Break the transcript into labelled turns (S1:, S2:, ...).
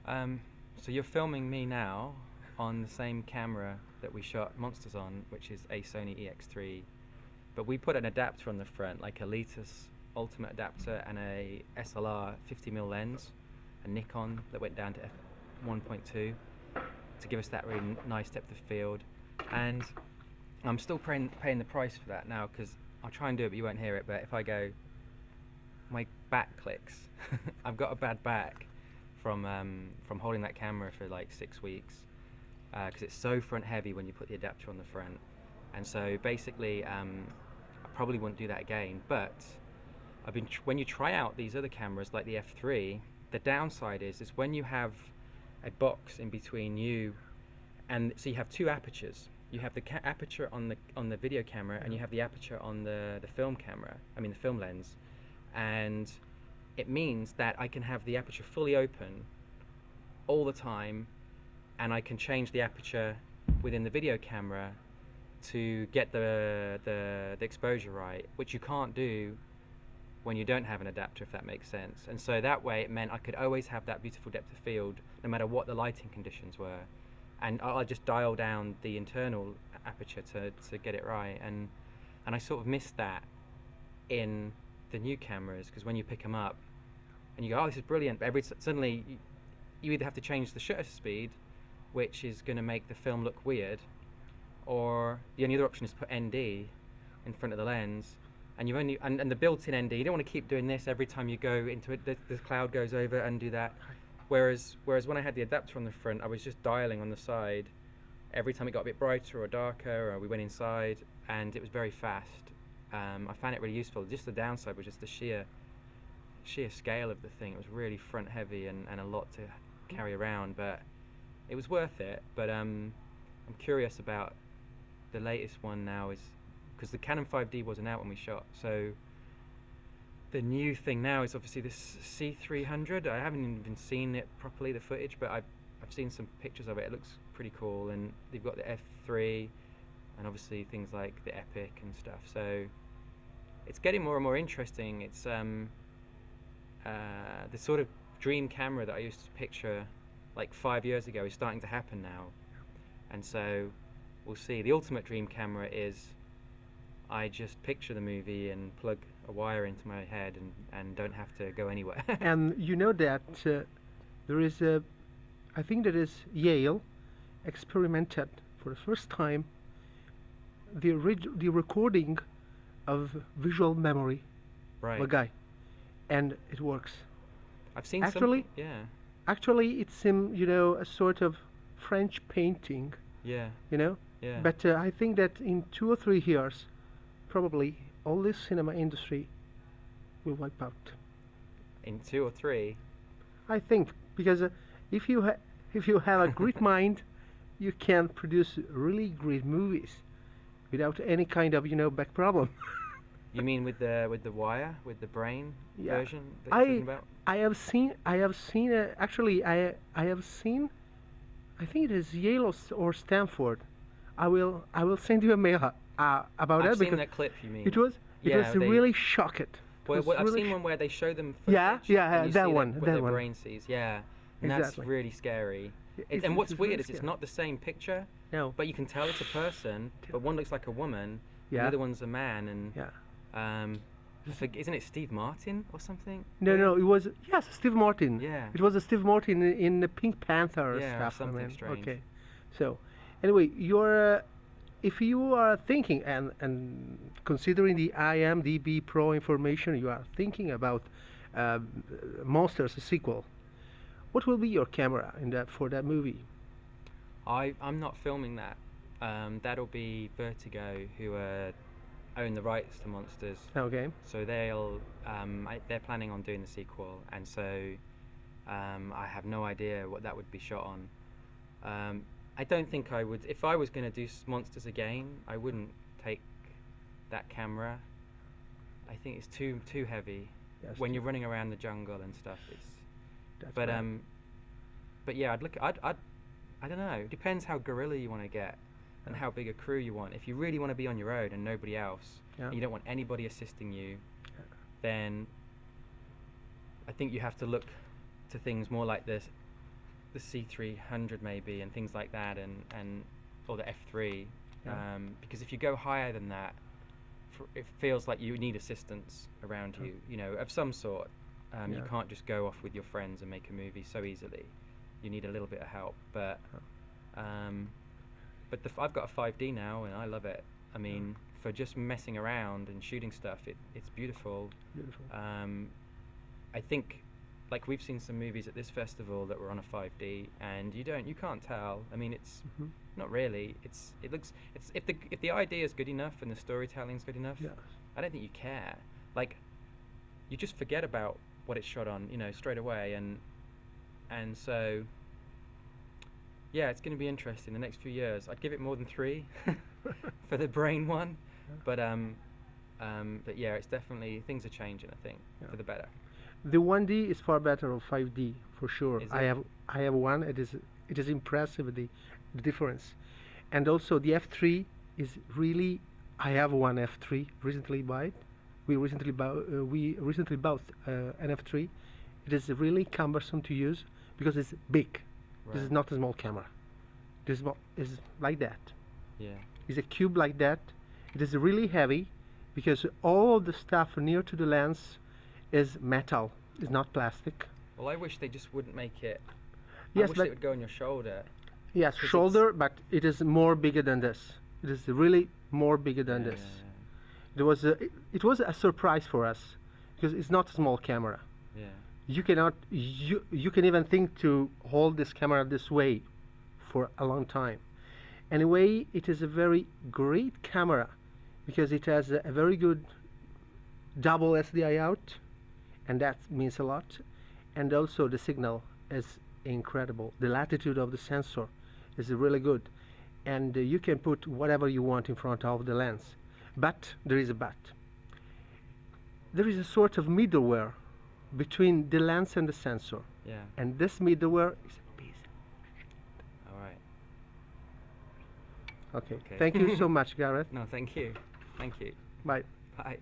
S1: So you're filming me now on the same camera that we shot Monsters on, which is a Sony EX3. But we put an adapter on the front, like a Letus Ultimate adapter and a SLR 50mm lens, a Nikon that went down to f1.2 to give us that really nice depth of field. And I'm still paying the price for that now, because I'll try and do it but you won't hear it, but if I go, my back clicks. I've got a bad back from holding that camera for like 6 weeks, because it's so front heavy when you put the adapter on the front. And so basically I probably wouldn't do that again, but when you try out these other cameras like the F3, the downside is when you have a box in between you, and so you have two apertures. You have the aperture on the video camera, and you have the aperture on the film camera, the film lens. And it means that I can have the aperture fully open all the time, and I can change the aperture within the video camera to get the exposure right, which you can't do when you don't have an adapter, if that makes sense. And so that way it meant I could always have that beautiful depth of field no matter what the lighting conditions were, and I'll just dial down the internal aperture to get it right. And I sort of missed that in the new cameras, because when you pick them up and you go, oh, this is brilliant, but suddenly you either have to change the shutter speed, which is going to make the film look weird, or the only other option is to put ND in front of the lens, and you've only and the built-in ND, you don't want to keep doing this every time you go into it, the cloud goes over and do that. Whereas when I had the adapter on the front, I was just dialing on the side every time it got a bit brighter or darker, or we went inside, and it was very fast. I found it really useful. Just the downside was just the sheer scale of the thing. It was really front heavy and a lot to carry around, but it was worth it. But I'm curious about the latest one now, is because the Canon 5D wasn't out when we shot, so the new thing now is obviously this C300. I haven't even seen it properly, the footage, but I've seen some pictures of it. It looks pretty cool, and they've got the F3 and obviously things like the Epic and stuff, so it's getting more and more interesting. It's the sort of dream camera that I used to picture like 5 years ago is starting to happen now, and so we'll see. The ultimate dream camera is I just picture the movie and plug a wire into my head and don't have to go anywhere.
S2: And you know that there is I think that is Yale experimented for the first time the recording of visual memory
S1: Right.
S2: of a guy, and it works.
S1: I've seen
S2: Actually,
S1: some. Yeah.
S2: Actually, it's a sort of French painting,
S1: Yeah. Yeah.
S2: But I think that in 2 or 3 years, probably all this cinema industry will wipe out.
S1: In 2 or 3.
S2: I think, because if you have a great mind, you can produce really great movies without any kind of back problem.
S1: You mean with the wire, with the brain version that you're talking about?
S2: I have seen actually I have seen, I think it is Yale or Stanford. I will send you a mail about that,
S1: I've seen
S2: because
S1: that clip. You mean?
S2: it was really shocked.
S1: Well, I've seen one where they show them footage.
S2: Yeah,
S1: and you
S2: that
S1: see
S2: one,
S1: what
S2: that
S1: their
S2: one.
S1: brain sees. Yeah, and
S2: Exactly.
S1: that's really scary.
S2: It's-
S1: And what's
S2: it's
S1: weird
S2: really
S1: is it's
S2: scary.
S1: not the same picture,
S2: No.
S1: but you can tell it's a person. But one looks like a woman, and
S2: Yeah.
S1: the other one's a man. And
S2: Yeah.
S1: isn't it Steve Martin or something?
S2: No, it was, yes, Steve Martin.
S1: Yeah.
S2: It was a Steve Martin in the Pink Panther
S1: Yeah, or
S2: stuff.
S1: something strange.
S2: Okay. So, anyway, if you are thinking and considering the IMDb Pro information, you are thinking about Monsters sequel, what will be your camera for that movie?
S1: I'm not filming that. That'll be Vertigo, who own the rights to Monsters.
S2: Okay.
S1: So they're planning on doing the sequel, and so I have no idea what that would be shot on. I don't think I would. If I was going to do Monsters again, I wouldn't take that camera. I think it's too heavy
S2: Yes,
S1: when you're running around the jungle and stuff.
S2: That's
S1: But
S2: right.
S1: but yeah, I don't know. It depends how guerrilla you want to get and how big a crew you want. If you really want to be on your own and nobody else, and you don't want anybody assisting you, then I think you have to look to things more like this, the C300 maybe and things like that, and or the F3,
S2: Yeah.
S1: because if you go higher than that, it feels like you need assistance around
S2: Yeah.
S1: you know, of some sort. You
S2: Yeah.
S1: can't just go off with your friends and make a movie so easily. You need a little bit of help, but I've got a 5D now and I love it. I mean, for just messing around and shooting stuff, it's beautiful.
S2: Beautiful.
S1: I think, like, we've seen some movies at this festival that were on a 5D, and you can't tell. I mean, it's
S2: Mhm.
S1: not really. It looks. It's if the idea is good enough and the storytelling's good enough,
S2: Yes.
S1: I don't think you care. Like, you just forget about what it's shot on, you know, straight away, and so. Yeah, it's going to be interesting the next few years. I'd give it more than 3 for the brain one, but yeah, it's definitely, things are changing, I think,
S2: Yeah.
S1: for the better.
S2: The 1D is far better of 5D for sure.
S1: Is
S2: I
S1: it?
S2: have one. It is impressive the difference, and also the F3 is really. I have one F3 recently bought. We recently bought an F3. It is really cumbersome to use because it's big. This is
S1: Right.
S2: not a small camera. This is like that.
S1: Yeah.
S2: It's a cube like that. It is really heavy because all of the stuff near to the lens is metal. It's not plastic.
S1: Well, I wish they just wouldn't make it.
S2: Yes,
S1: I wish
S2: but
S1: it would go on your shoulder.
S2: yes,
S1: 'Cause
S2: shoulder, but it is more bigger than this. It is really more bigger than
S1: Yeah,
S2: this.
S1: yeah,
S2: It was a surprise for us because it's not a small camera.
S1: yeah.
S2: You cannot you can even think to hold this camera this way for a long time. Anyway, it is a very great camera because it has a very good double SDI out, and that means a lot. And also the signal is incredible. The latitude of the sensor is really good, and you can put whatever you want in front of the lens. But there is a but. There is a sort of middleware between the lens and the sensor,
S1: Yeah.
S2: and this middleware is a piece.
S1: All right.
S2: Okay.
S1: Okay.
S2: Thank you so much, Gareth.
S1: No, thank you. Thank you.
S2: Bye.
S1: Bye.